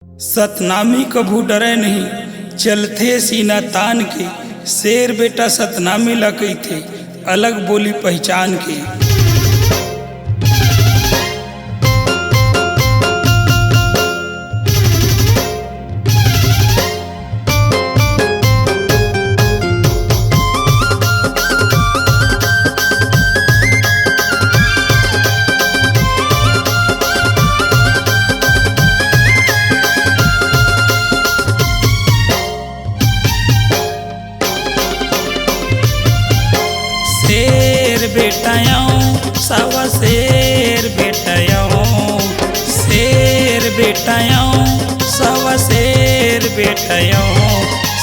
सतनामी कभू डरे नहीं, चलथे सीना तान के। शेर बेटा सतनामी ला कहिथे, अलग बोली पहचान के। शेर बेटायों सवा शेर बेटायों, शेर बेटायों सवा शेर बेटायों।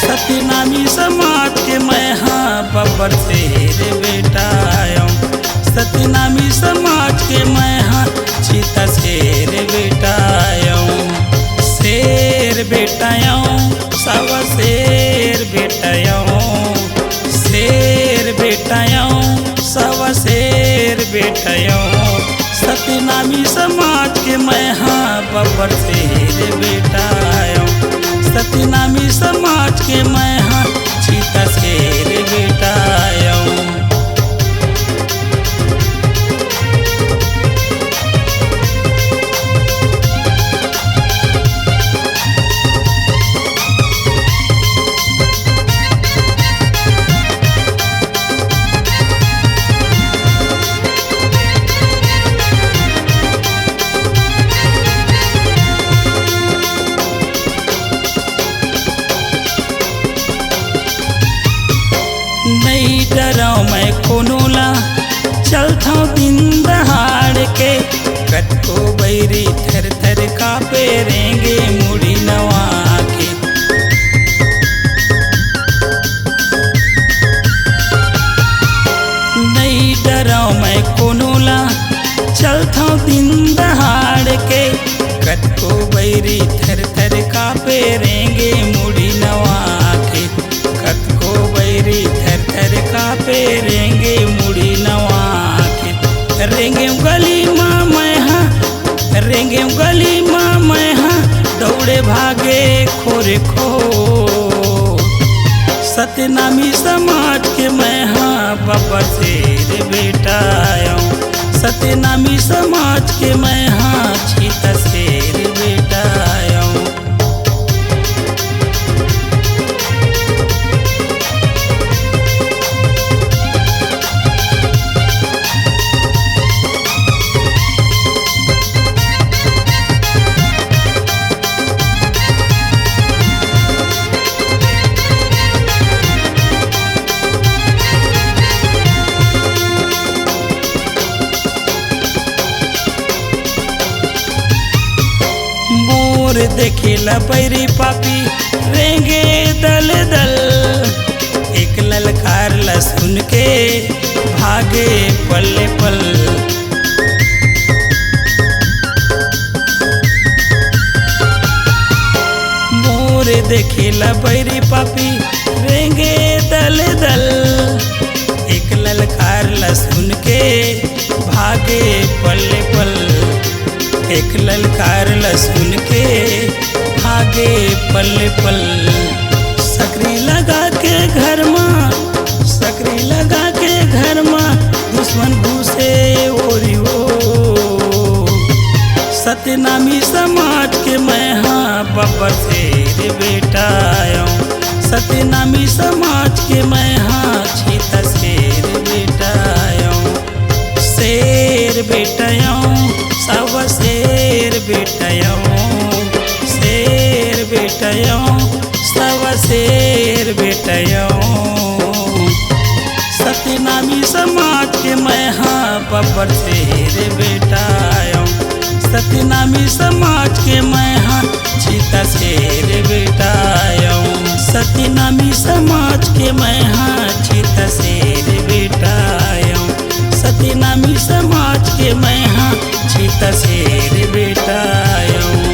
सतनामी समाज के मैं हाँ बब्बर शेर बेटायों, सतनामी समाज के मैं हाँ चीता शेर बेटायों। शेर बेटायों सवा शेर बेटायों, शेर बेटायों सवा शेर बेटायों। सतनामी समाज के मैं हाँ बब्बर शेर बेटायों, सतनामी समाज के मैं हाँ चीता शेर बेटायों। नहीं डराओ मैं कोनोला, चलता दिन दहाड़ के। कत को बैरी थर थर कापे रेंगे मुड़ी नवा के। नहीं डराओ मैं कोनोला, चलता दिन दहाड़ के। कत को बैरी थर थर कापे रेंगे मुड़ी नवा के। कत को बैरी थर थर कापे रेंगे मुड़ी नवा के। रेंगे गली माँ मैं हाँ, रेंगे गली माँ मैं हाँ, दौड़े भागे खोरे खो। सतनामी समाज के मैं हाँ बब्बर शेर बेटायों, सतनामी समाज के मैं हाँ चीता शेर बेटायों। मोर देखेला बैरी पापी रेंगे दल दल। एक ललकार ला सुन के भागे पल्ले पल। मोर देखेला बैरी पापी रेंगे दल दल। एक ललकार ला सुन के भागे पल्ले पल। एक ललकार ला सुन के भागे पल पल। सकरी लगा के घर माँ, सकरी लगा के घर माँ, दुश्मन घुसे ओरी हो। सतनामी समाज के मैं हाँ बब्बर शेर बेटायों, सतनामी समाज के मैं हाँ चीता शेर बेटायों। शेर बेटायों सवा शेर बेटायों, शेर बेटायों सवा शेर बेटायों। सतनामी समाज के मैं हाँ बब्बर शेर बेटायों, सतनामी समाज के मैं हाँ चीता शेर बेटायों। सतनामी समाज के मैं हाँ चीता शेर बेटायों, सतनामी समाज के मैं हाँ चीता शेर बेटायों।